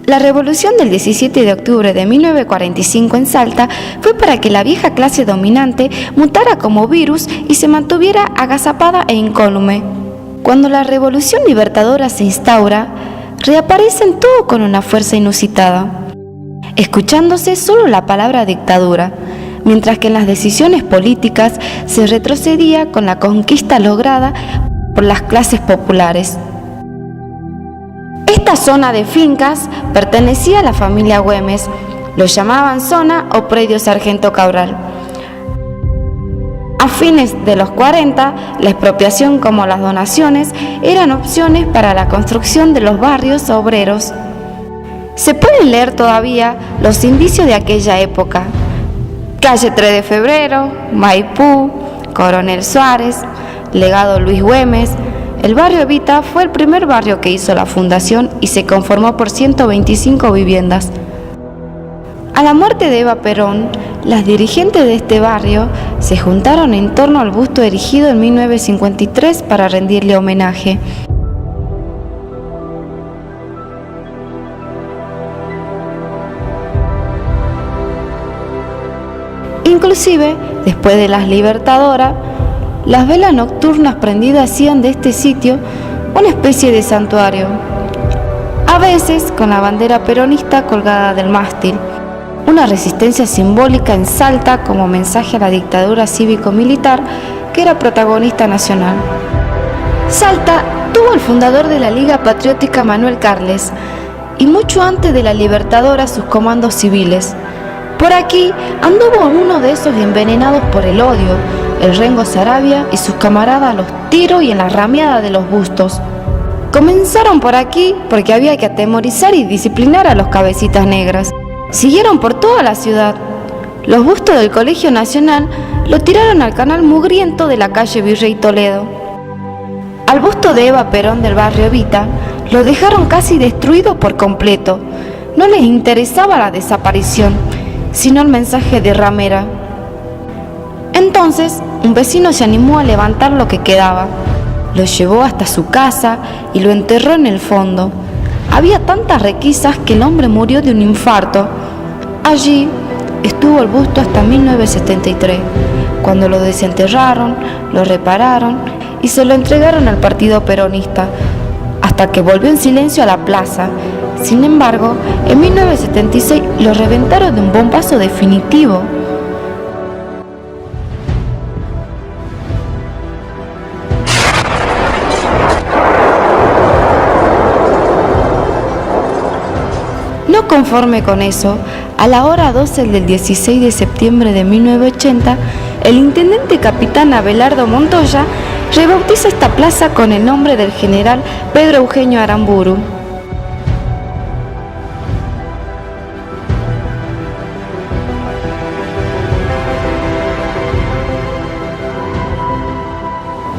La revolución del 17 de octubre de 1945 en Salta fue para que la vieja clase dominante mutara como virus y se mantuviera agazapada e incólume. Cuando la revolución libertadora se instaura, reaparecen todo con una fuerza inusitada, escuchándose solo la palabra dictadura, mientras que en las decisiones políticas se retrocedía con la conquista lograda por las clases populares. Esta zona de fincas pertenecía a la familia Güemes, lo llamaban zona o predio Sargento Cabral. A fines de los 40, la expropiación como las donaciones eran opciones para la construcción de los barrios obreros. Se pueden leer todavía los indicios de aquella época: Calle 3 de Febrero, Maipú, Coronel Suárez, Legado Luis Güemes. El barrio Evita fue el primer barrio que hizo la fundación y se conformó por 125 viviendas. A la muerte de Eva Perón, las dirigentes de este barrio se juntaron en torno al busto erigido en 1953 para rendirle homenaje. Inclusive, después de las Libertadoras, las velas nocturnas prendidas hacían de este sitio una especie de santuario, a veces con la bandera peronista colgada del mástil, una resistencia simbólica en Salta como mensaje a la dictadura cívico-militar que era protagonista nacional. Salta tuvo el fundador de la Liga Patriótica, Manuel Carles, y mucho antes de la Libertadora sus comandos civiles. Por aquí anduvo uno de esos envenenados por el odio, el Rengo Saravia y sus camaradas a los tiros y en la rameada de los bustos. Comenzaron por aquí porque había que atemorizar y disciplinar a los cabecitas negras. Siguieron por toda la ciudad. Los bustos del Colegio Nacional lo tiraron al canal mugriento de la calle Virrey Toledo. Al busto de Eva Perón del barrio Evita lo dejaron casi destruido por completo. No les interesaba la desaparición, sino el mensaje de ramera. Entonces, un vecino se animó a levantar lo que quedaba. Lo llevó hasta su casa y lo enterró en el fondo. Había tantas requisas que el hombre murió de un infarto. Allí estuvo el busto hasta 1973, cuando lo desenterraron, lo repararon y se lo entregaron al partido peronista, hasta que volvió en silencio a la plaza. Sin embargo, en 1976 lo reventaron de un bombazo definitivo. No conforme con eso, a la hora 12 del 16 de septiembre de 1980, el intendente capitán Abelardo Montoya rebautiza esta plaza con el nombre del general Pedro Eugenio Aramburu.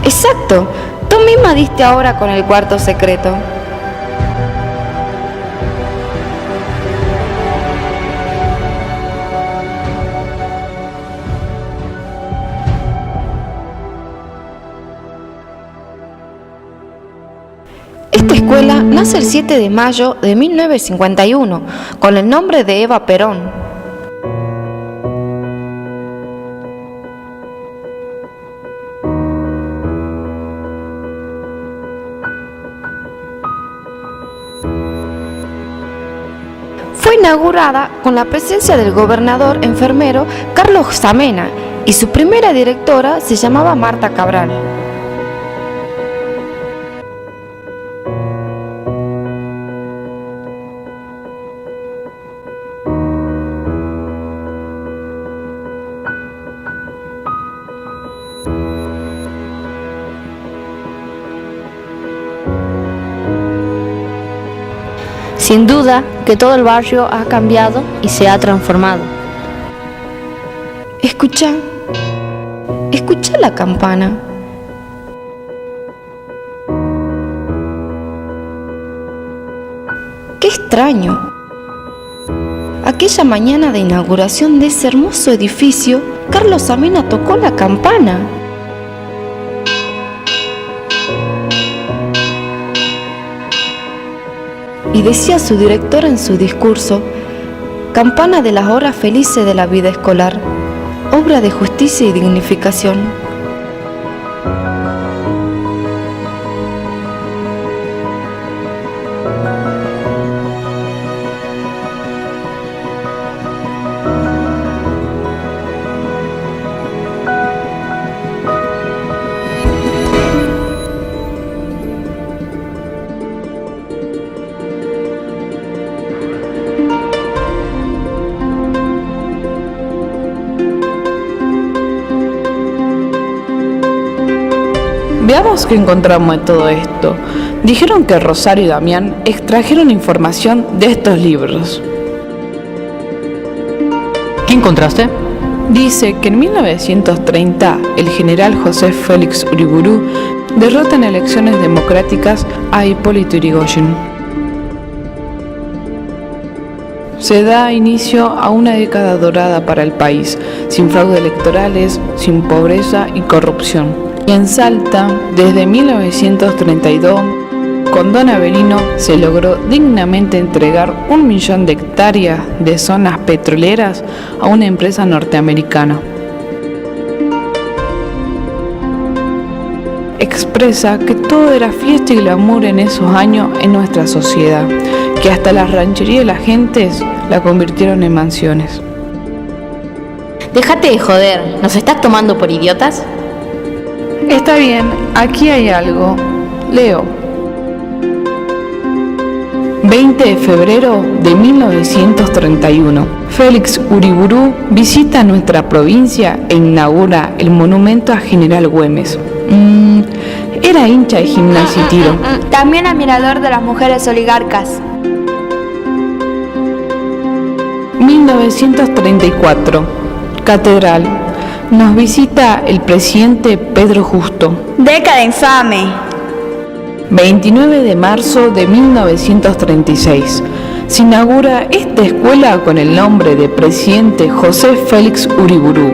Exacto, tú misma diste ahora con el cuarto secreto. Esta escuela nace el 7 de mayo de 1951 con el nombre de Eva Perón. Fue inaugurada con la presencia del gobernador enfermero Carlos Samena y su primera directora se llamaba Marta Cabral. Sin duda que todo el barrio ha cambiado y se ha transformado. Escucha la campana. Qué extraño. Aquella mañana de inauguración de ese hermoso edificio, Carlos Samena tocó la campana. y decía su director en su discurso: campana de las horas felices de la vida escolar, obra de justicia y dignificación. Veamos qué encontramos en todo esto. Dijeron que Rosario y Damián extrajeron información de estos libros. ¿Qué encontraste? Dice que en 1930 el general José Félix Uriburu derrota en elecciones democráticas a Hipólito Yrigoyen. Se da inicio a una década dorada para el país, sin fraude electorales, sin pobreza y corrupción. Y en Salta, desde 1932, con Don Avelino se logró dignamente entregar 1 millón de hectáreas de zonas petroleras a una empresa norteamericana. Expresa que todo era fiesta y glamour en esos años en nuestra sociedad, que hasta las rancherías de las gentes la convirtieron en mansiones. Déjate de joder, ¿nos estás tomando por idiotas? Está bien, aquí hay algo. Leo. 20 de febrero de 1931. Félix Uriburu visita nuestra provincia e inaugura el monumento a General Güemes. Era hincha de Gimnasia y Tiro. También admirador de las mujeres oligarcas. 1934. Catedral. Nos visita el presidente Pedro Justo. Década infame. 29 de marzo de 1936. Se inaugura esta escuela con el nombre de presidente José Félix Uriburu.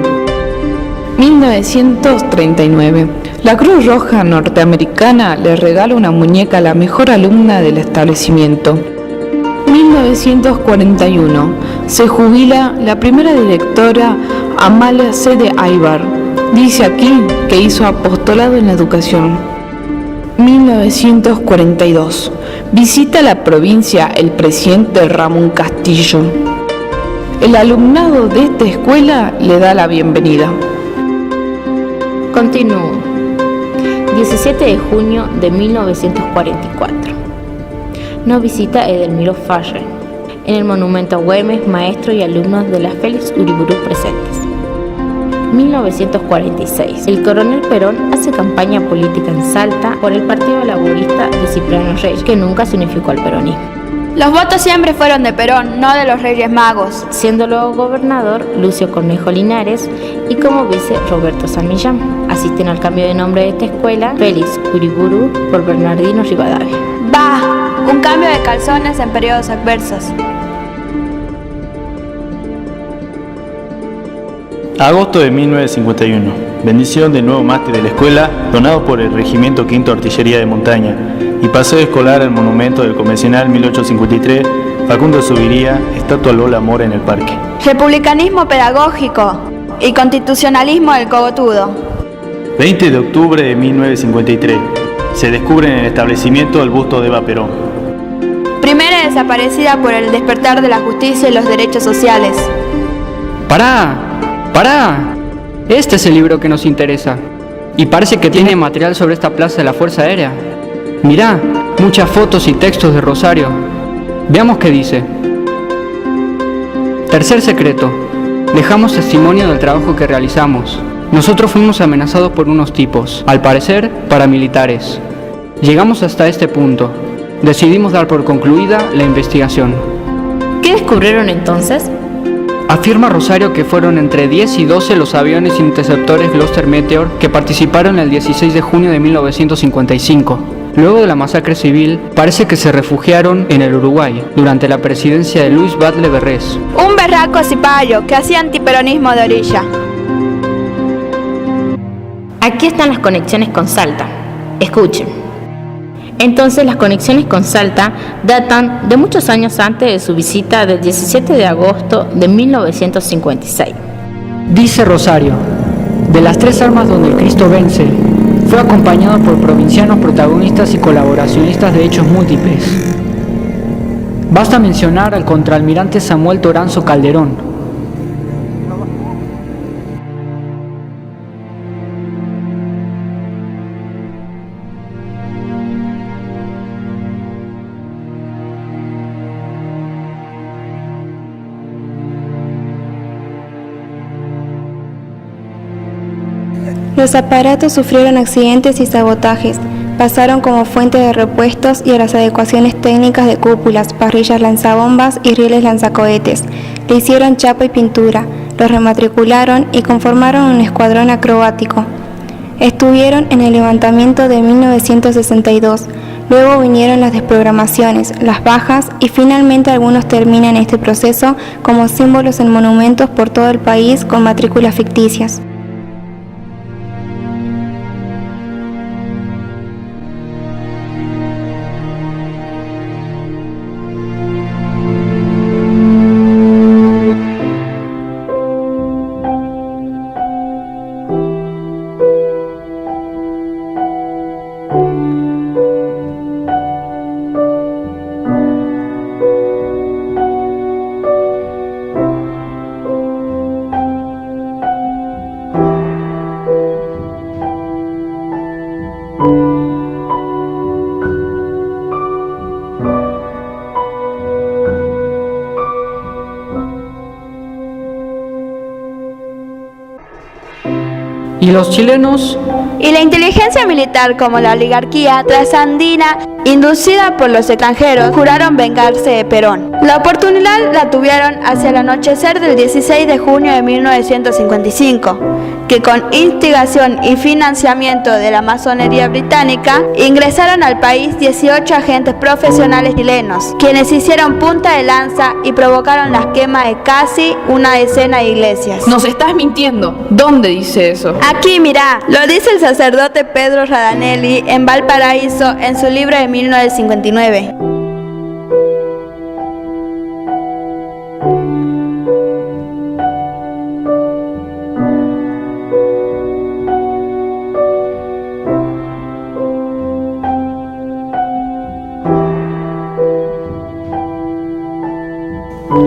1939. La Cruz Roja norteamericana le regala una muñeca a la mejor alumna del establecimiento. 1941. Se jubila la primera directora Amalia C. de Aybar. Dice aquí que hizo apostolado en la educación. 1942. Visita la provincia el presidente Ramón Castillo. El alumnado de esta escuela le da la bienvenida. Continúo. 17 de junio de 1944. Nos visita Edelmiro Faller en el monumento a Güemes, maestros y alumnos de la Félix Uriburu presentes. 1946. El coronel Perón hace campaña política en Salta por el Partido Laborista de Cipriano Reyes, que nunca se unificó al peronismo. Los votos siempre fueron de Perón, no de los Reyes Magos. Siendo luego gobernador Lucio Cornejo Linares y como vice Roberto San Millán. Asisten al cambio de nombre de esta escuela Félix Uriburu por Bernardino Rivadavia. ¡Bah! Un cambio de calzones en periodos adversos. Agosto de 1951. Bendición del nuevo mástil de la escuela, donado por el Regimiento Quinto Artillería de Montaña, y paseo escolar al monumento del convencional 1853, Facundo Zuviría, estatua Lola Mora en el parque. Republicanismo pedagógico y constitucionalismo del cogotudo. 20 de octubre de 1953. Se descubre en el establecimiento el busto de Eva Perón. Primera desaparecida por el despertar de la justicia y los derechos sociales. ¡Pará! ¡Pará! Este es el libro que nos interesa. Y parece que tiene material sobre esta plaza de la Fuerza Aérea. Mirá, muchas fotos y textos de Rosario. Veamos qué dice. Tercer secreto. Dejamos testimonio del trabajo que realizamos. Nosotros fuimos amenazados por unos tipos, al parecer paramilitares. Llegamos hasta este punto. Decidimos dar por concluida la investigación. ¿Qué descubrieron entonces? Afirma Rosario que fueron entre 10 y 12 los aviones interceptores Gloster Meteor que participaron el 16 de junio de 1955. Luego de la masacre civil, parece que se refugiaron en el Uruguay, durante la presidencia de Luis Batlle Berrés. Un berraco cipayo que hacía antiperonismo de orilla. Aquí están las conexiones con Salta. Escuchen. Entonces las conexiones con Salta datan de muchos años antes de su visita del 17 de agosto de 1956. Dice Rosario: de las tres armas donde el Cristo vence, fue acompañado por provincianos protagonistas y colaboracionistas de hechos múltiples. Basta mencionar al contraalmirante Samuel Toranzo Calderón. Los aparatos sufrieron accidentes y sabotajes, pasaron como fuente de repuestos y a las adecuaciones técnicas de cúpulas, parrillas lanzabombas y rieles lanzacohetes. Le hicieron chapa y pintura, los rematricularon y conformaron un escuadrón acrobático. Estuvieron en el levantamiento de 1962, luego vinieron las desprogramaciones, las bajas y finalmente algunos terminan este proceso como símbolos en monumentos por todo el país con matrículas ficticias. ¿Y los chilenos? Y la inteligencia militar, como la oligarquía trasandina, inducida por los extranjeros, juraron vengarse de Perón. La oportunidad la tuvieron hacia el anochecer del 16 de junio de 1955, que con instigación y financiamiento de la masonería británica, ingresaron al país 18 agentes profesionales chilenos, quienes hicieron punta de lanza y provocaron la quema de casi una decena de iglesias. Nos estás mintiendo. ¿Dónde dice eso? Aquí, mirá, lo dice el sacerdote Pedro Radanelli en Valparaíso en su libro de 1959.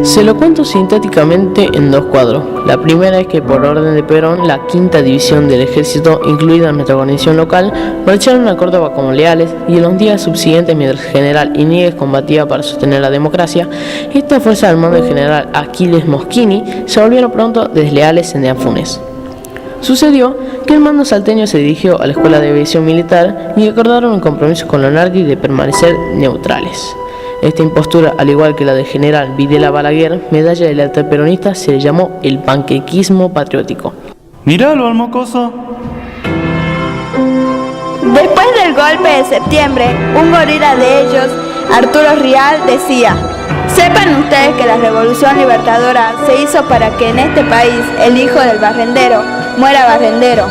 Se lo cuento sintéticamente en dos cuadros. La primera es que por orden de Perón, la quinta división del ejército, incluida nuestra guarnición local, marcharon a Córdoba como leales, y en los días subsiguientes, mientras el general Iñiguez combatía para sostener la democracia, esta fuerza al mando del general Aquiles Moschini se volvieron pronto desleales en Anfunes. Sucedió que el mando salteño se dirigió a la escuela de aviación militar y acordaron un compromiso con Leonardi de permanecer neutrales. Esta impostura, al igual que la del general Videla Balaguer, medalla de lealtad peronista, se le llamó el panquequismo patriótico. Míralo al mocoso. Después del golpe de septiembre, un gorila de ellos, Arturo Rial, decía: sepan ustedes que la revolución libertadora se hizo para que en este país el hijo del barrendero muera barrendero.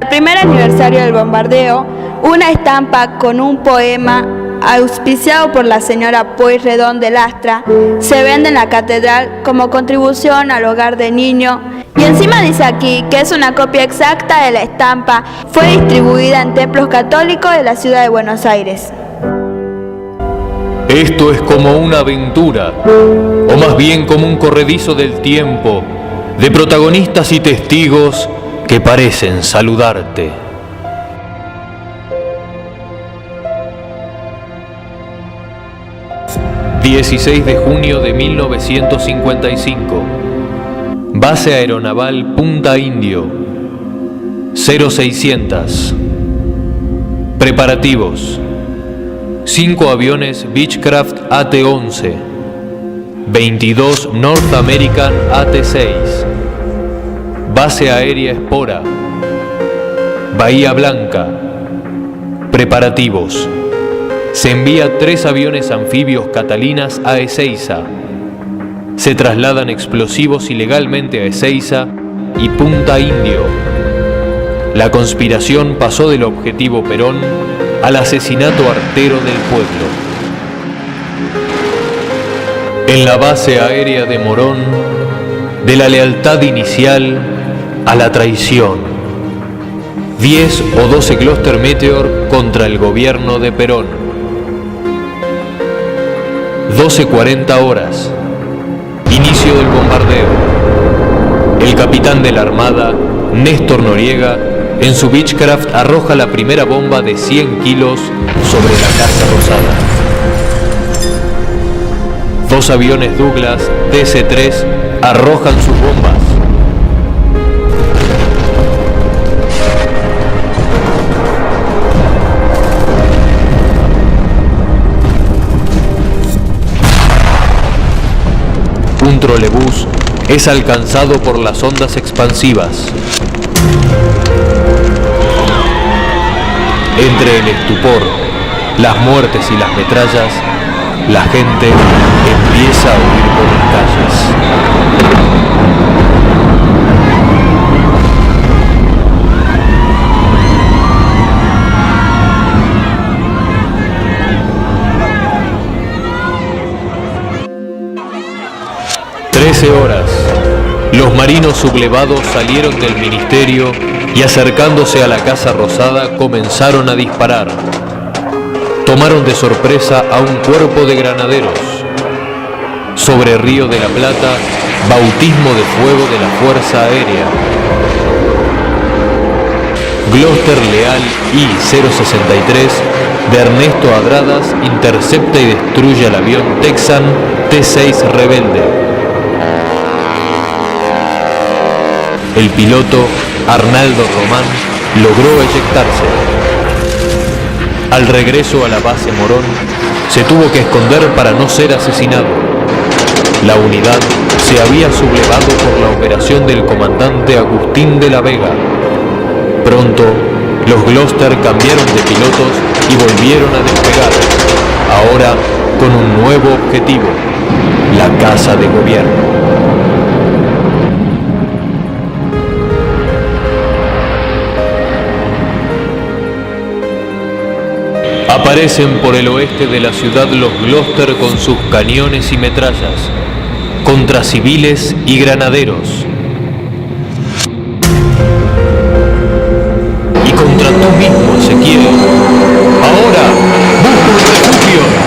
Primer aniversario del bombardeo, una estampa con un poema auspiciado por la señora Pueyrredón de Lastra se vende en la catedral como contribución al hogar de niño, y encima dice aquí que es una copia exacta de la estampa. Fue distribuida en templos católicos de la ciudad de Buenos Aires. Esto es como una aventura, o más bien como un corredizo del tiempo, de protagonistas y testigos que parecen saludarte. 16 de junio de 1955. Base Aeronaval Punta Indio. 0600. Preparativos. 5 aviones Beechcraft AT-11. 22 North American AT-6. Base Aérea Espora. Bahía Blanca. Preparativos. Se envía 3 aviones anfibios Catalinas a Ezeiza. Se trasladan explosivos ilegalmente a Ezeiza y Punta Indio. La conspiración pasó del objetivo Perón al asesinato artero del pueblo. En la base aérea de Morón, de la lealtad inicial a la traición. 10 o 12 Gloster Meteor contra el gobierno de Perón. 12:40 horas. Inicio del bombardeo. El capitán de la Armada, Néstor Noriega, en su Beechcraft arroja la primera bomba de 100 kilos sobre la Casa Rosada. 2 aviones Douglas DC-3 arrojan sus bombas. Un trolebús es alcanzado por las ondas expansivas. Entre el estupor, las muertes y las metrallas, la gente empieza a huir por las calles. Horas. Los marinos sublevados salieron del ministerio y acercándose a la Casa Rosada comenzaron a disparar. Tomaron de sorpresa a un cuerpo de granaderos. Sobre Río de la Plata, bautismo de fuego de la Fuerza Aérea. Gloster Leal I-063 de Ernesto Adradas intercepta y destruye al avión Texan T-6 rebelde. El piloto, Arnaldo Román, logró eyectarse. Al regreso a la base Morón, se tuvo que esconder para no ser asesinado. La unidad se había sublevado por la operación del comandante Agustín de la Vega. Pronto, los Gloster cambiaron de pilotos y volvieron a despegar, ahora con un nuevo objetivo, la Casa de Gobierno. Aparecen por el oeste de la ciudad los Gloster con sus cañones y metrallas, contra civiles y granaderos. Y contra tú mismo, Ezequiel. Ahora, busca un refugio.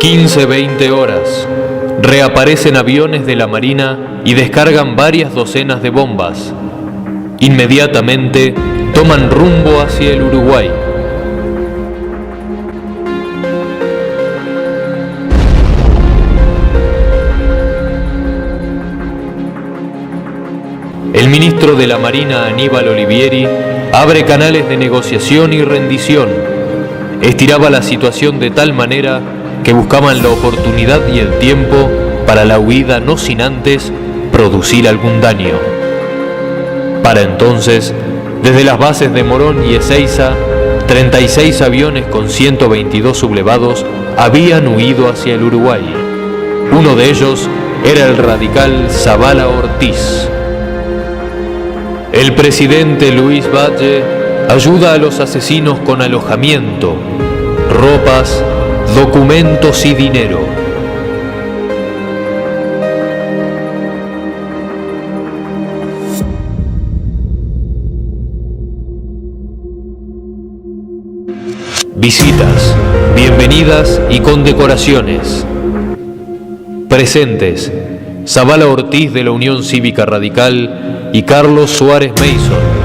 (15-20 horas). Reaparecen aviones de la Marina y descargan varias docenas de bombas. Inmediatamente toman rumbo hacia el Uruguay. El ministro de la Marina, Aníbal Olivieri, abre canales de negociación y rendición. Estiraba la situación de tal manera que buscaban la oportunidad y el tiempo para la huida, no sin antes producir algún daño. Para entonces, desde las bases de Morón y Ezeiza, 36 aviones con 122 sublevados habían huido hacia el Uruguay. Uno de ellos era el radical Zavala Ortiz. El presidente Luis Valle ayuda a los asesinos con alojamiento, ropas, documentos y dinero. visitas, bienvenidas y condecoraciones. Presentes: Zavala Ortiz de la Unión Cívica Radical y Carlos Suárez Mason.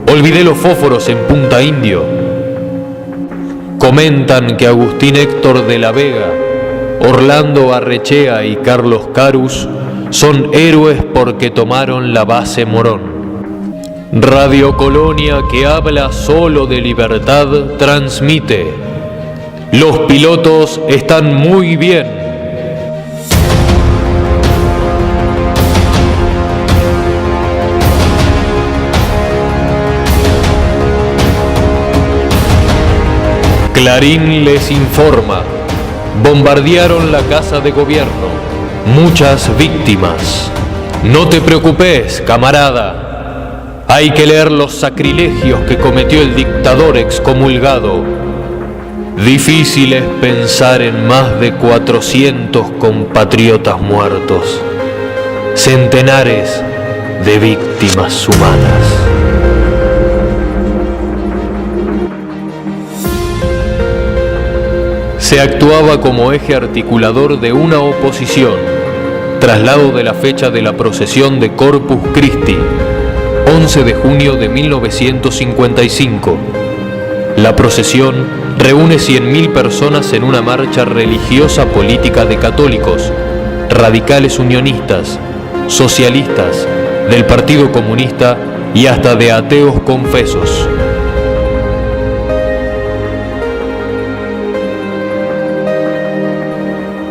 Olvidé los fósforos en Punta Indio. Comentan que Agustín Héctor de la Vega, Orlando Arrechea y Carlos Carus son héroes porque tomaron la base Morón. Radio Colonia, que habla solo de libertad, transmite: los pilotos están muy bien. Clarín les informa: bombardearon la casa de gobierno, muchas víctimas. No te preocupes, camarada, hay que leer los sacrilegios que cometió el dictador excomulgado. Difícil es pensar en más de 400 compatriotas muertos, centenares de víctimas humanas. Se actuaba como eje articulador de una oposición, traslado de la fecha de la procesión de Corpus Christi, 11 de junio de 1955. La procesión reúne 100.000 personas en una marcha religiosa política de católicos, radicales unionistas, socialistas, del Partido Comunista y hasta de ateos confesos.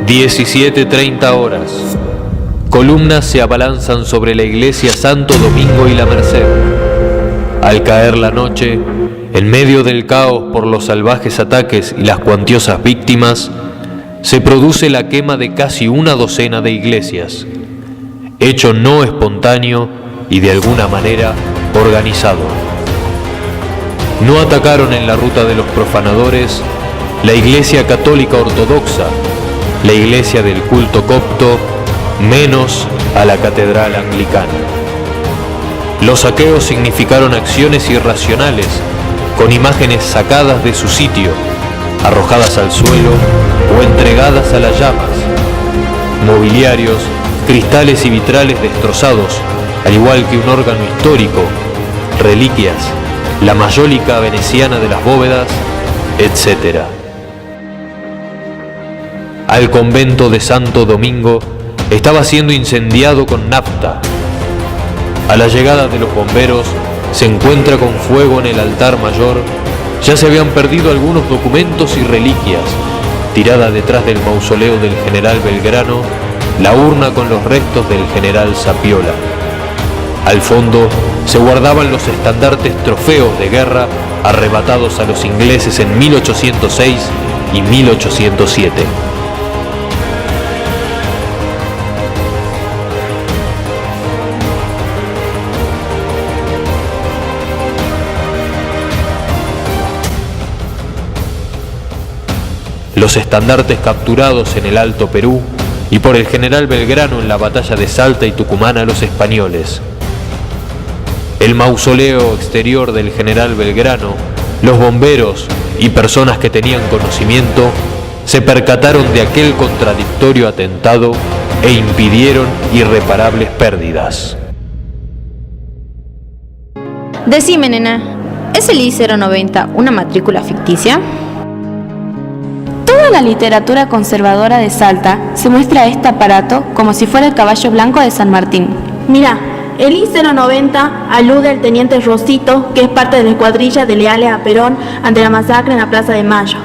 17:30 horas. Columnas se abalanzan sobre la iglesia Santo Domingo y la Merced. Al caer la noche, en medio del caos por los salvajes ataques y las cuantiosas víctimas, se produce la quema de casi una docena de iglesias, hecho no espontáneo y de alguna manera organizado. No atacaron en la ruta de los profanadores la Iglesia Católica Ortodoxa, la iglesia del culto copto, menos a la catedral anglicana. Los saqueos significaron acciones irracionales, con imágenes sacadas de su sitio, arrojadas al suelo o entregadas a las llamas. Mobiliarios, cristales y vitrales destrozados, al igual que un órgano histórico, reliquias, la mayólica veneciana de las bóvedas, etc. Al convento de Santo Domingo estaba siendo incendiado con nafta. A la llegada de los bomberos se encuentra con fuego en el altar mayor. Ya se habían perdido algunos documentos y reliquias. Tirada detrás del mausoleo del general Belgrano, la urna con los restos del general Zapiola. Al fondo se guardaban los estandartes trofeos de guerra arrebatados a los ingleses en 1806 y 1807. Los estandartes capturados en el Alto Perú y por el general Belgrano en la batalla de Salta y Tucumán a los españoles. El mausoleo exterior del general Belgrano, los bomberos y personas que tenían conocimiento se percataron de aquel contradictorio atentado e impidieron irreparables pérdidas. Decime, nena, ¿es el I-090 una matrícula ficticia? Toda la literatura conservadora de Salta se muestra este aparato como si fuera el caballo blanco de San Martín. Mira, el I-090 alude al teniente Rosito, que es parte de la escuadrilla de leales a Perón ante la masacre en la Plaza de Mayo.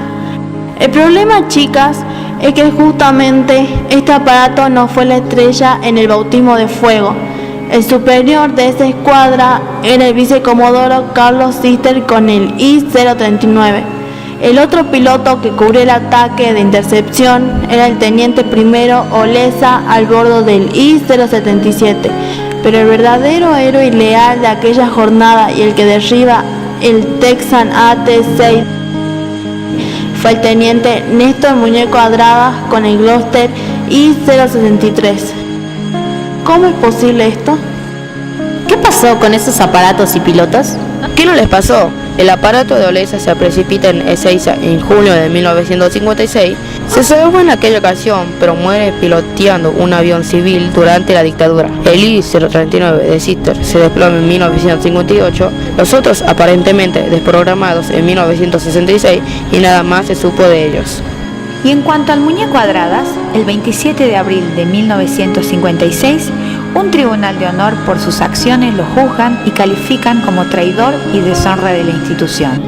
El problema, chicas, es que justamente este aparato no fue la estrella en el bautismo de fuego. El superior de esa escuadra era el vicecomodoro Carlos Sister con el I-039. El otro piloto que cubrió el ataque de intercepción era el teniente primero Oleza al bordo del I-077. Pero el verdadero héroe y leal de aquella jornada y el que derriba el Texan AT-6 fue el teniente Néstor Muñeco Adradas con el Gloster I-063. ¿Cómo es posible esto? ¿Qué pasó con esos aparatos y pilotos? ¿Qué no les pasó? El aparato de Olesa se precipita en Ezeiza en junio de 1956. Se salvó en aquella ocasión, pero muere piloteando un avión civil durante la dictadura. El I-039 de Sister se desploma en 1958, los otros aparentemente desprogramados en 1966 y nada más se supo de ellos. Y en cuanto al muñeco Adradas, el 27 de abril de 1956, un tribunal de honor por sus acciones lo juzgan y califican como traidor y deshonra de la institución.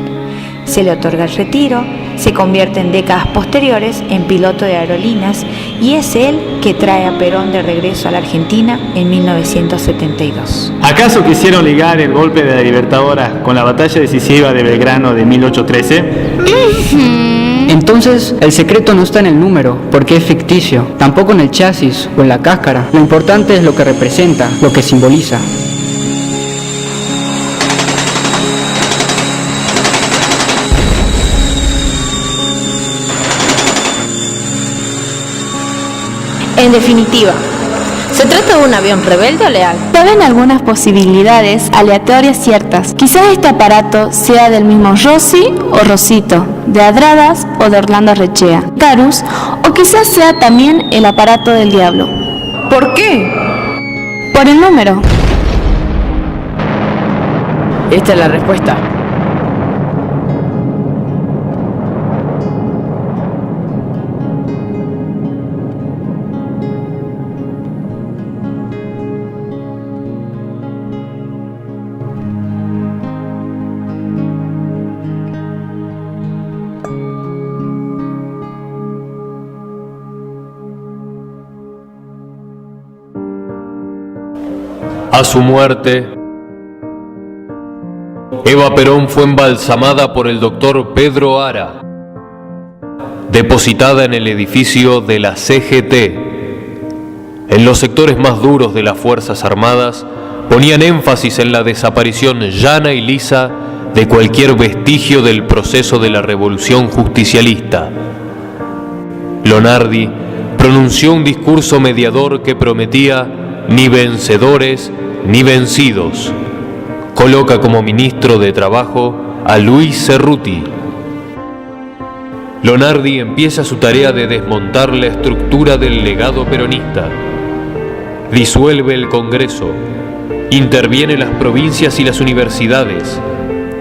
Se le otorga el retiro, se convierte en décadas posteriores en piloto de aerolíneas y es él que trae a Perón de regreso a la Argentina en 1972. ¿Acaso quisieron ligar el golpe de la Libertadora con la batalla decisiva de Belgrano de 1813? Entonces, el secreto no está en el número, porque es ficticio, tampoco en el chasis o en la cáscara. Lo importante es lo que representa, lo que simboliza. En definitiva, ¿se trata de un avión rebelde o leal? Caben algunas posibilidades aleatorias ciertas. Quizás este aparato sea del mismo Rossi o Rosito, de Adradas o de Orlando Rechea, Carus, o quizás sea también el aparato del diablo. ¿Por qué? Por el número. Esta es la respuesta. A su muerte, Eva Perón fue embalsamada por el doctor Pedro Ara, depositada en el edificio de la CGT. En los sectores más duros de las Fuerzas Armadas ponían énfasis en la desaparición llana y lisa de cualquier vestigio del proceso de la revolución justicialista. Lonardi pronunció un discurso mediador que prometía ni vencedores ni vencidos. Coloca como ministro de Trabajo a Luis Cerruti. Lonardi empieza su tarea de desmontar la estructura del legado peronista. Disuelve el Congreso, interviene las provincias y las universidades,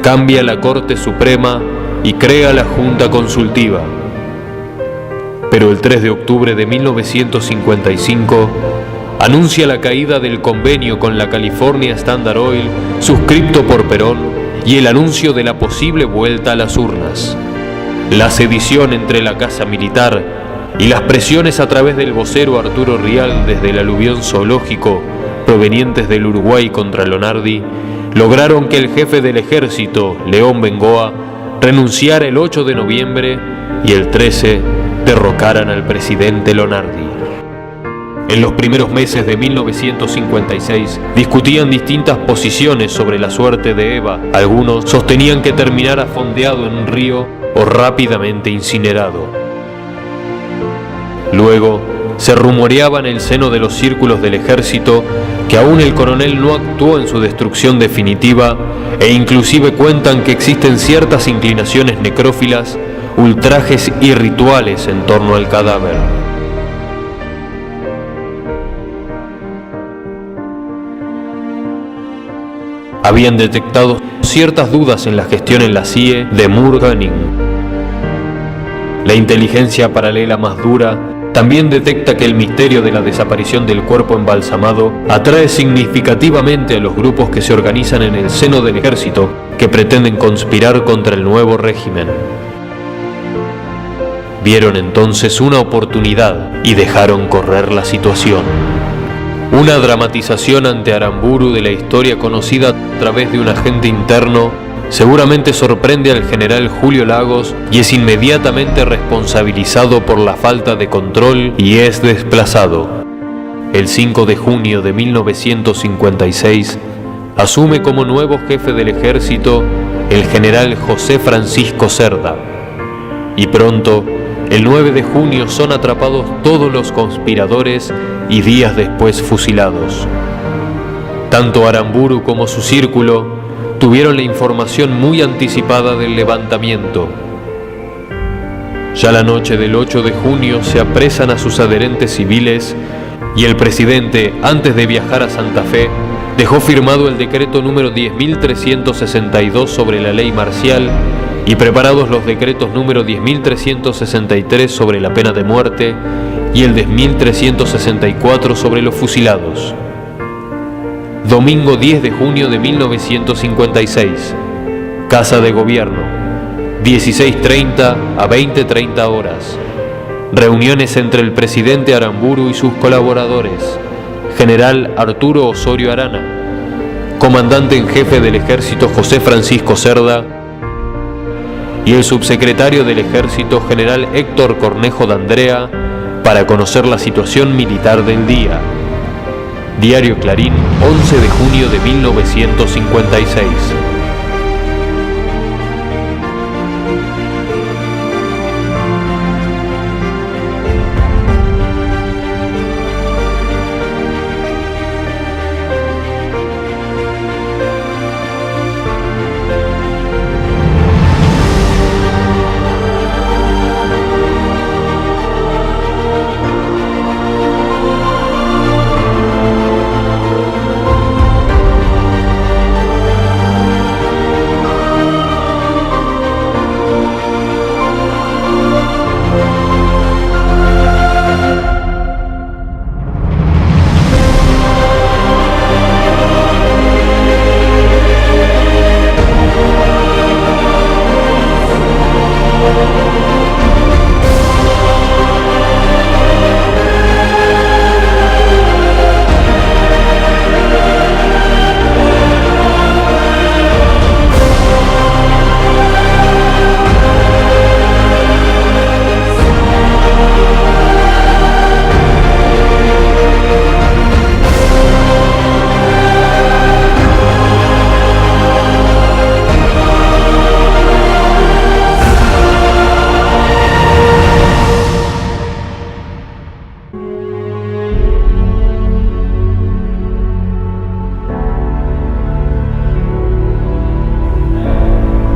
cambia la Corte Suprema y crea la Junta Consultiva. Pero el 3 de octubre de 1955 anuncia la caída del convenio con la California Standard Oil suscripto por Perón y el anuncio de la posible vuelta a las urnas. La sedición entre la Casa Militar y las presiones a través del vocero Arturo Rial desde el aluvión zoológico provenientes del Uruguay contra Lonardi lograron que el jefe del ejército, León Bengoa, renunciara el 8 de noviembre y el 13 derrocaran al presidente Lonardi. En los primeros meses de 1956 discutían distintas posiciones sobre la suerte de Eva. Algunos sostenían que terminara fondeado en un río o rápidamente incinerado. Luego se rumoreaba en el seno de los círculos del ejército que aún el coronel no actuó en su destrucción definitiva e inclusive cuentan que existen ciertas inclinaciones necrófilas, ultrajes y rituales en torno al cadáver. Habían detectado ciertas dudas en la gestión en la CIE de Moore-Gunning. La inteligencia paralela más dura también detecta que el misterio de la desaparición del cuerpo embalsamado atrae significativamente a los grupos que se organizan en el seno del ejército que pretenden conspirar contra el nuevo régimen. Vieron entonces una oportunidad y dejaron correr la situación. Una dramatización ante Aramburu de la historia conocida a través de un agente interno seguramente sorprende al general Julio Lagos y es inmediatamente responsabilizado por la falta de control y es desplazado. El 5 de junio de 1956 asume como nuevo jefe del ejército el general José Francisco Cerda y pronto, el 9 de junio son atrapados todos los conspiradores y días después fusilados. Tanto Aramburu como su círculo obtuvieron la información muy anticipada del levantamiento. Ya la noche del 8 de junio se apresan a sus adherentes civiles y el presidente, antes de viajar a Santa Fe, dejó firmado el decreto número 10.362 sobre la ley marcial y preparados los decretos número 10.363 sobre la pena de muerte y el 10.364 sobre los fusilados. Domingo 10 de junio de 1956, Casa de Gobierno, 16:30 a 20:30 horas. Reuniones entre el presidente Aramburu y sus colaboradores, general Arturo Osorio Arana, comandante en jefe del ejército José Francisco Cerda y el subsecretario del ejército general Héctor Cornejo D'Andrea para conocer la situación militar del día. Diario Clarín, 11 de junio de 1956.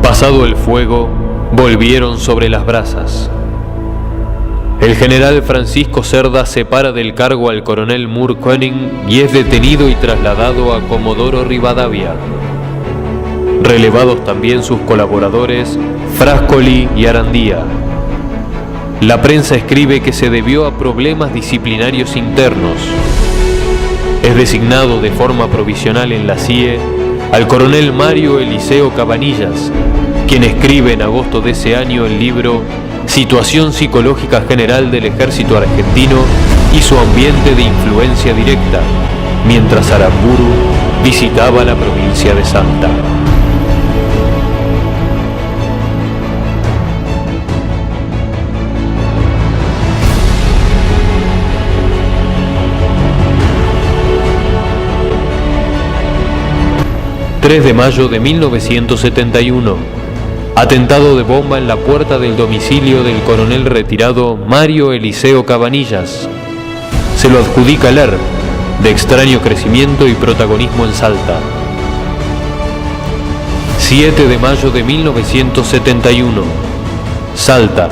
Pasado el fuego, volvieron sobre las brasas. El general Francisco Cerda separa del cargo al coronel Moore Koenig y es detenido y trasladado a Comodoro Rivadavia. Relevados también sus colaboradores Frascoli y Arandía. La prensa escribe que se debió a problemas disciplinarios internos. Es designado de forma provisional en la CIE al coronel Mario Eliseo Cabanillas, quien escribe en agosto de ese año el libro Situación psicológica general del ejército argentino y su ambiente de influencia directa, mientras Aramburu visitaba la provincia de Salta. ...3 de mayo de 1971... atentado de bomba en la puerta del domicilio del coronel retirado Mario Eliseo Cabanillas. Se lo adjudica Ler, de extraño crecimiento y protagonismo en Salta. 7 de mayo de 1971. Salta.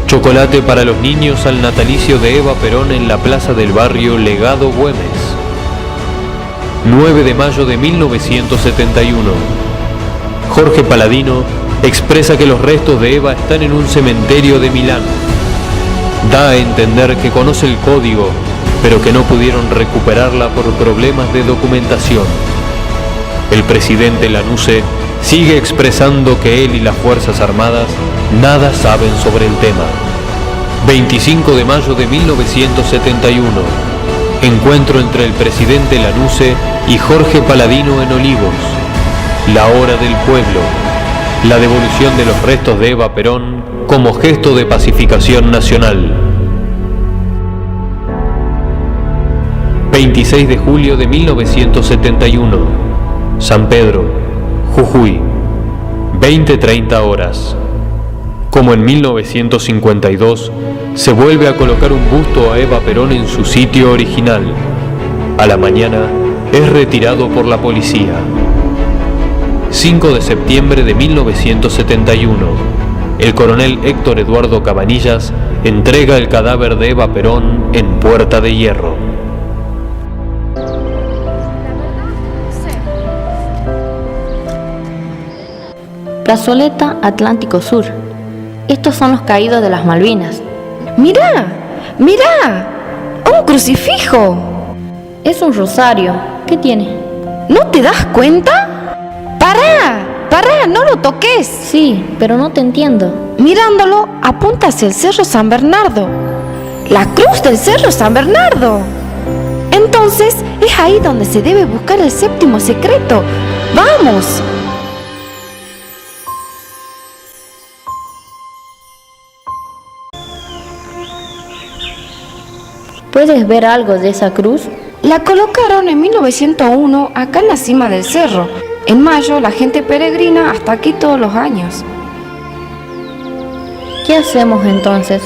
Chocolate para los niños al natalicio de Eva Perón en la plaza del barrio Legado Güemes. 9 de mayo de 1971. Jorge Paladino expresa que los restos de Eva están en un cementerio de Milán. Da a entender que conoce el código, pero que no pudieron recuperarla por problemas de documentación. El presidente Lanusse sigue expresando que él y las Fuerzas Armadas nada saben sobre el tema. 25 de mayo de 1971. Encuentro entre el presidente Lanusse y Jorge Paladino en Olivos. La hora del pueblo. La devolución de los restos de Eva Perón como gesto de pacificación nacional. 26 de julio de 1971. San Pedro, Jujuy. 20:30 horas. Como en 1952, se vuelve a colocar un busto a Eva Perón en su sitio original. A la mañana es retirado por la policía. 5 de septiembre de 1971. El coronel Héctor Eduardo Cabanillas entrega el cadáver de Eva Perón en Puerta de Hierro. Plazoleta Atlántico Sur. Estos son los caídos de las Malvinas. ¡Mirá! ¡Mirá! ¡Un crucifijo! Es un rosario. ¿Qué tiene? ¿No te das cuenta? ¡Pará! ¡Pará! ¡No lo toques! Sí, pero no te entiendo. Mirándolo, apunta hacia el Cerro San Bernardo. ¡La cruz del Cerro San Bernardo! Entonces, es ahí donde se debe buscar el séptimo secreto. ¡Vamos! ¿Puedes ver algo de esa cruz? La colocaron en 1901 acá en la cima del cerro. En mayo la gente peregrina hasta aquí todos los años. ¿Qué hacemos entonces?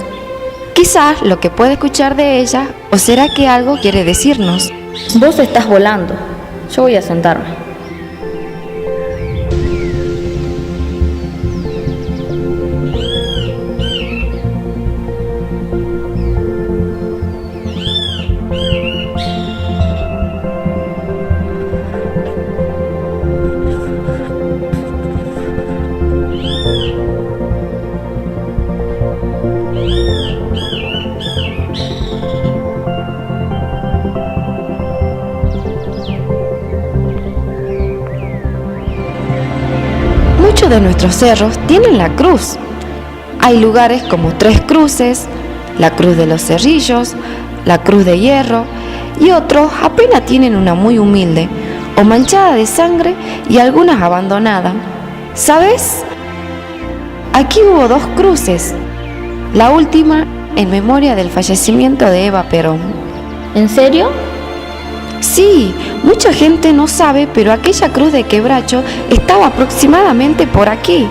Quizás lo que puede escuchar de ella, o será que algo quiere decirnos. Vos estás volando. Yo voy a sentarme. Muchos de nuestros cerros tienen la cruz. Hay lugares como Tres Cruces, la Cruz de los Cerrillos, la Cruz de Hierro, y otros apenas tienen una muy humilde, o manchada de sangre y algunas abandonadas. ¿Sabes? Aquí hubo 2 cruces, la última en memoria del fallecimiento de Eva Perón. ¿En serio? Sí, mucha gente no sabe, pero aquella cruz de quebracho estaba aproximadamente por aquí.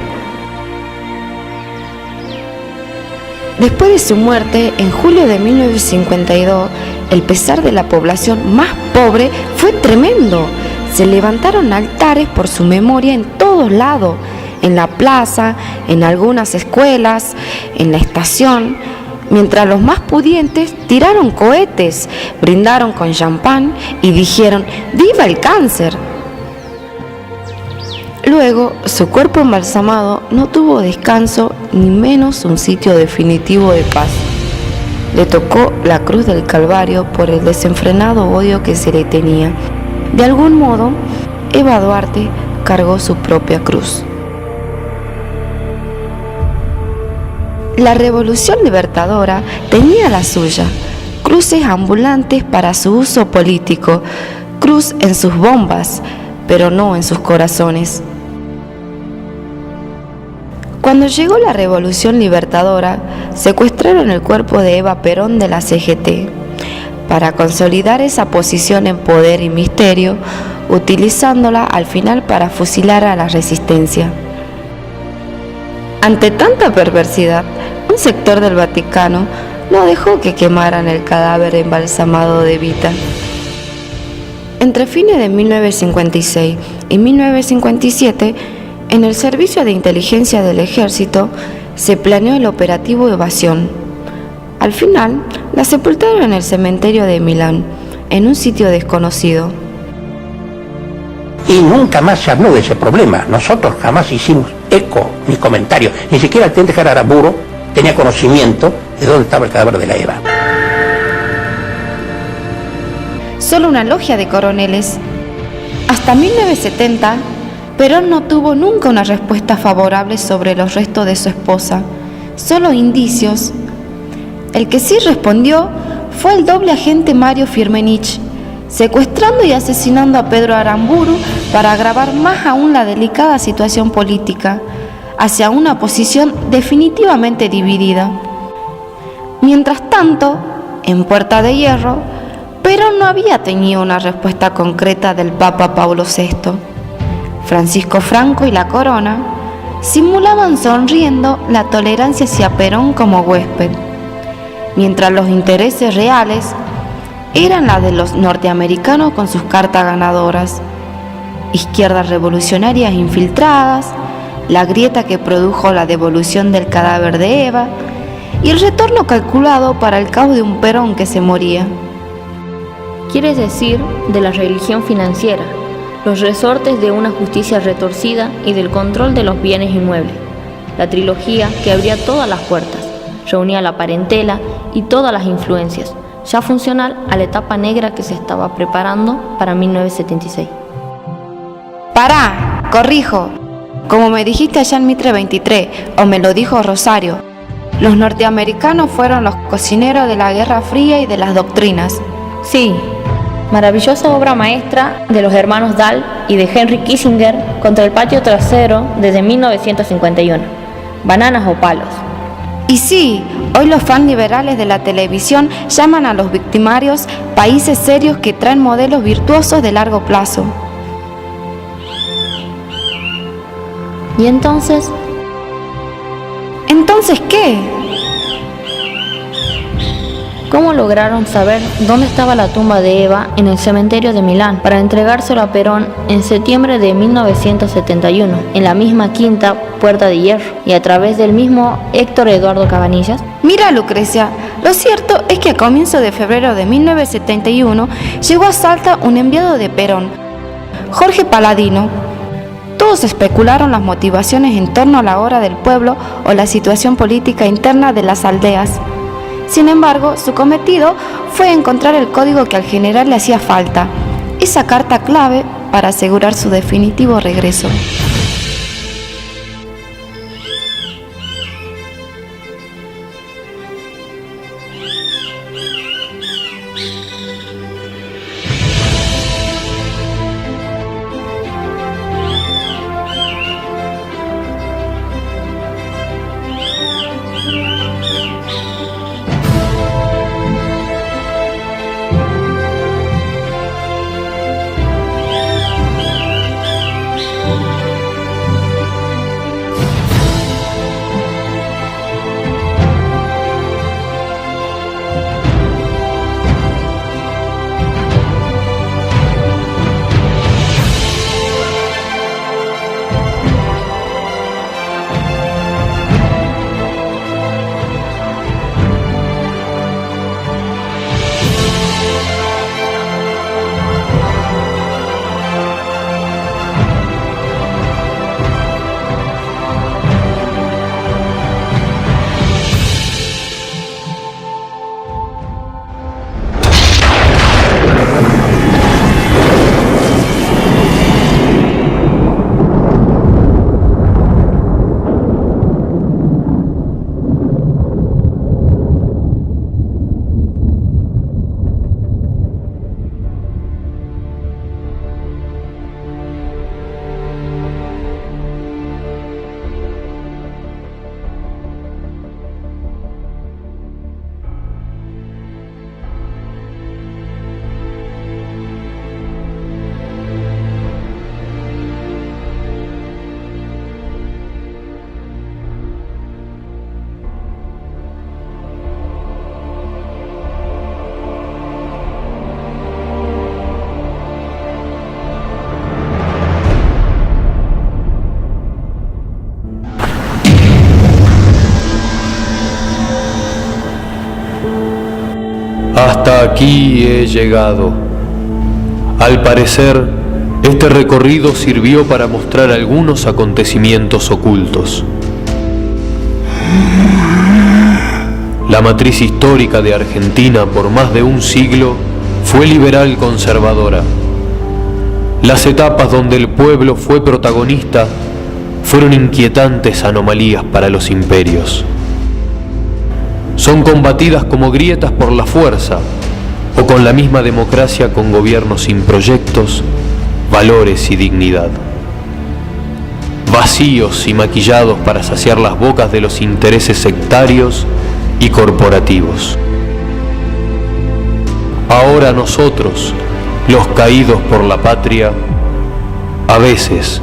Después de su muerte, en julio de 1952, el pesar de la población más pobre fue tremendo. Se levantaron altares por su memoria en todos lados, en la plaza, en algunas escuelas, en la estación, mientras los más pudientes tiraron cohetes, brindaron con champán y dijeron ¡Viva el cáncer! Luego, su cuerpo embalsamado no tuvo descanso ni menos un sitio definitivo de paz. Le tocó la cruz del Calvario por el desenfrenado odio que se le tenía. De algún modo, Eva Duarte cargó su propia cruz. La Revolución Libertadora tenía la suya, cruces ambulantes para su uso político, cruz en sus bombas, pero no en sus corazones. Cuando llegó la Revolución Libertadora, secuestraron el cuerpo de Eva Perón de la CGT, para consolidar esa posición en poder y misterio, utilizándola al final para fusilar a la resistencia. Ante tanta perversidad, un sector del Vaticano no dejó que quemaran el cadáver embalsamado de Evita. Entre fines de 1956 y 1957, en el Servicio de Inteligencia del Ejército se planeó el operativo Evasión. Al final, la sepultaron en el cementerio de Milán, en un sitio desconocido. Y nunca más se habló de ese problema. Nosotros jamás hicimos eco ni comentario. Ni siquiera el teniente general Aramburu tenía conocimiento de dónde estaba el cadáver de la Eva. Solo una logia de coroneles. Hasta 1970, Perón no tuvo nunca una respuesta favorable sobre los restos de su esposa. Solo indicios. El que sí respondió fue el doble agente Mario Firmenich, secuestrando y asesinando a Pedro Aramburu para agravar más aún la delicada situación política, hacia una posición definitivamente dividida. Mientras tanto, en Puerta de Hierro, Perón no había tenido una respuesta concreta del Papa Paulo VI. Francisco Franco y la Corona simulaban sonriendo la tolerancia hacia Perón como huésped, mientras los intereses reales eran la de los norteamericanos con sus cartas ganadoras. izquierdas revolucionarias infiltradas, la grieta que produjo la devolución del cadáver de Eva y el retorno calculado para el caos de un Perón que se moría. Quiere decir de la religión financiera, los resortes de una justicia retorcida y del control de los bienes inmuebles. La trilogía que abría todas las puertas, reunía la parentela y todas las influencias, ya funcional a la etapa negra que se estaba preparando para 1976. Pará, corrijo, como me dijiste allá en Mitre 23, o me lo dijo Rosario, los norteamericanos fueron los cocineros de la Guerra Fría y de las doctrinas. Sí, maravillosa obra maestra de los hermanos Dahl y de Henry Kissinger contra el patio trasero desde 1951. Bananas o palos. Y sí, hoy los fans liberales de la televisión llaman a los victimarios países serios que traen modelos virtuosos de largo plazo. ¿Y entonces? ¿Entonces qué? ¿Cómo lograron saber dónde estaba la tumba de Eva en el cementerio de Milán para entregárselo a Perón en septiembre de 1971, en la misma quinta Puerta de Hierro, y a través del mismo Héctor Eduardo Cabanillas? Mira, Lucrecia, lo cierto es que a comienzos de febrero de 1971 llegó a Salta un enviado de Perón, Jorge Paladino. Todos especularon las motivaciones en torno a la hora del pueblo o la situación política interna de las aldeas. Sin embargo, su cometido fue encontrar el código que al general le hacía falta, esa carta clave para asegurar su definitivo regreso. Hasta aquí he llegado. Al parecer, este recorrido sirvió para mostrar algunos acontecimientos ocultos. La matriz histórica de Argentina por más de un siglo fue liberal conservadora. Las etapas donde el pueblo fue protagonista fueron inquietantes anomalías para los imperios. Son combatidas como grietas por la fuerza o con la misma democracia con gobiernos sin proyectos, valores y dignidad. Vacíos y maquillados para saciar las bocas de los intereses sectarios y corporativos. Ahora nosotros, los caídos por la patria, a veces,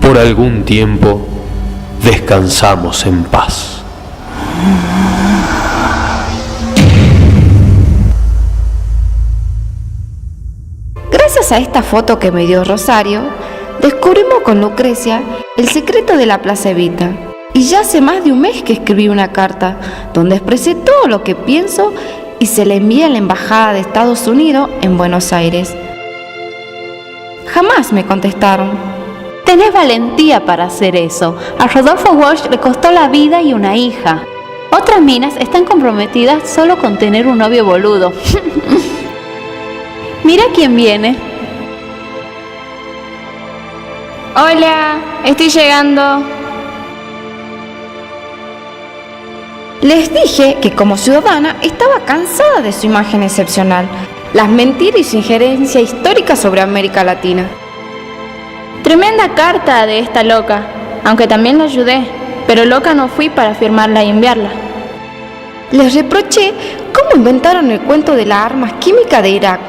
por algún tiempo, descansamos en paz. Gracias a esta foto que me dio Rosario, descubrimos con Lucrecia el secreto de la Plaza Evita. Y ya hace más de un mes que escribí una carta donde expresé todo lo que pienso y se la envié a la Embajada de Estados Unidos en Buenos Aires. Jamás me contestaron. Tenés valentía para hacer eso. A Rodolfo Walsh le costó la vida y una hija. Otras minas están comprometidas solo con tener un novio boludo. Mira quién viene. Hola, estoy llegando. Les dije que como ciudadana estaba cansada de su imagen excepcional, las mentiras y su injerencia histórica sobre América Latina. Tremenda carta de esta loca, aunque también la ayudé, pero loca no fui para firmarla y enviarla. Les reproché cómo inventaron el cuento de las armas químicas de Irak,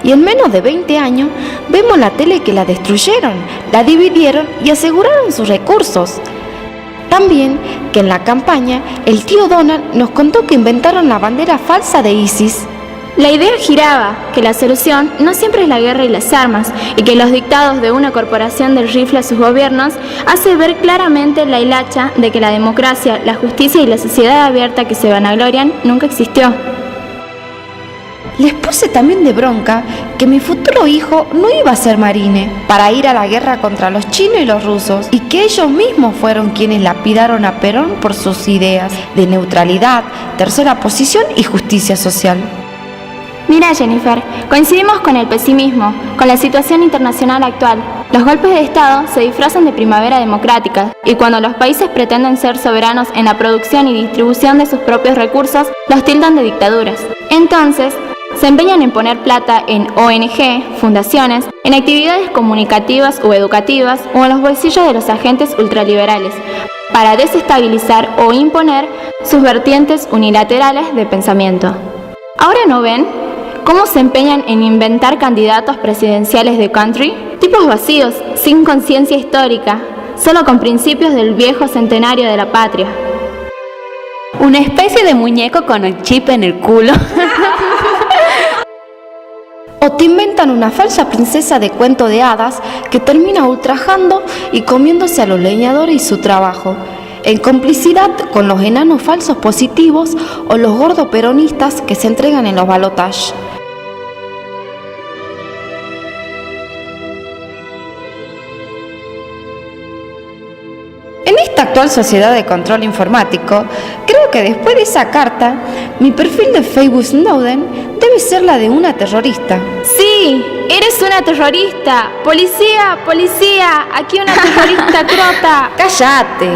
y en menos de 20 años vemos la tele que la destruyeron, la dividieron y aseguraron sus recursos. También que en la campaña el tío Donald nos contó que inventaron la bandera falsa de ISIS. La idea giraba que la solución no siempre es la guerra y las armas, y que los dictados de una corporación del rifle a sus gobiernos hace ver claramente la hilacha de que la democracia, la justicia y la sociedad abierta que se vanaglorian nunca existió. Les puse también de bronca que mi futuro hijo no iba a ser marine para ir a la guerra contra los chinos y los rusos, y que ellos mismos fueron quienes lapidaron a Perón por sus ideas de neutralidad, tercera posición y justicia social. Mira, Jennifer, coincidimos con el pesimismo, con la situación internacional actual. Los golpes de Estado se disfrazan de primavera democrática, y cuando los países pretenden ser soberanos en la producción y distribución de sus propios recursos, los tildan de dictaduras. Entonces, se empeñan en poner plata en ONG, fundaciones, en actividades comunicativas o educativas o en los bolsillos de los agentes ultraliberales, para desestabilizar o imponer sus vertientes unilaterales de pensamiento. ¿Ahora no ven cómo se empeñan en inventar candidatos presidenciales de country? Tipos vacíos, sin conciencia histórica, solo con principios del viejo centenario de la patria. Una especie de muñeco con el chip en el culo. O te inventan una falsa princesa de cuento de hadas que termina ultrajando y comiéndose a los leñadores y su trabajo, en complicidad con los enanos falsos positivos o los gordos peronistas que se entregan en los balotajes. En esta actual sociedad de control informático, creo que después de esa carta, mi perfil de Facebook Snowden debe ser la de una terrorista. ¡Sí! ¡Eres una terrorista! ¡Policía! ¡Policía! ¡Aquí una terrorista crota! ¡Cállate!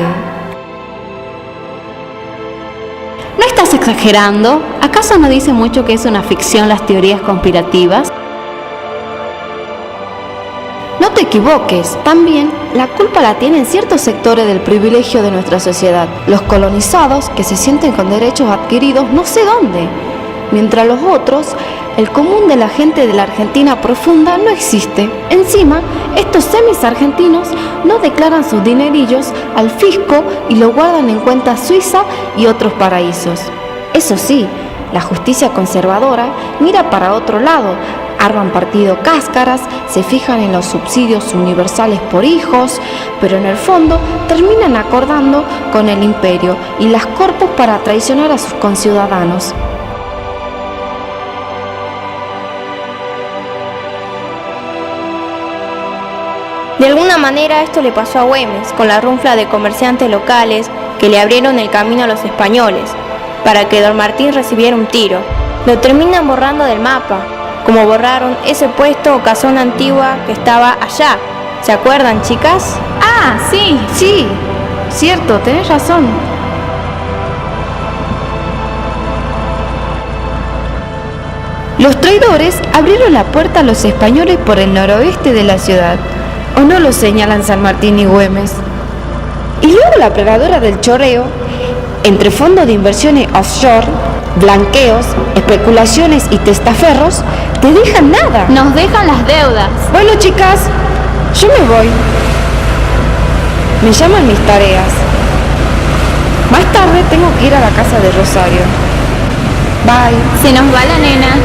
¿No estás exagerando? ¿Acaso no dice mucho que es una ficción las teorías conspirativas? No te equivoques, también la culpa la tienen ciertos sectores del privilegio de nuestra sociedad, los colonizados que se sienten con derechos adquiridos no sé dónde, mientras los otros, el común de la gente de la Argentina profunda no existe. Encima, estos semis argentinos no declaran sus dinerillos al fisco y lo guardan en cuentas suiza y otros paraísos. Eso sí, la justicia conservadora mira para otro lado, arman partido cáscaras, se fijan en los subsidios universales por hijos, pero en el fondo terminan acordando con el imperio y las corpos para traicionar a sus conciudadanos. De alguna manera esto le pasó a Güemes, con la runfla de comerciantes locales que le abrieron el camino a los españoles, para que don Martín recibiera un tiro. Lo terminan borrando del mapa, como borraron ese puesto o casona antigua que estaba allá. ¿Se acuerdan, chicas? ¡Ah, sí! Sí, cierto, tenés razón. Los traidores abrieron la puerta a los españoles por el noroeste de la ciudad, ¿o no lo señalan San Martín y Güemes? Y luego la pregadora del chorreo, entre fondos de inversiones offshore, blanqueos, especulaciones y testaferros, te dejan nada. Nos dejan las deudas. Bueno, chicas, yo me voy. Me llaman mis tareas. Más tarde tengo que ir a la casa de Rosario. Bye. Se nos va la nena.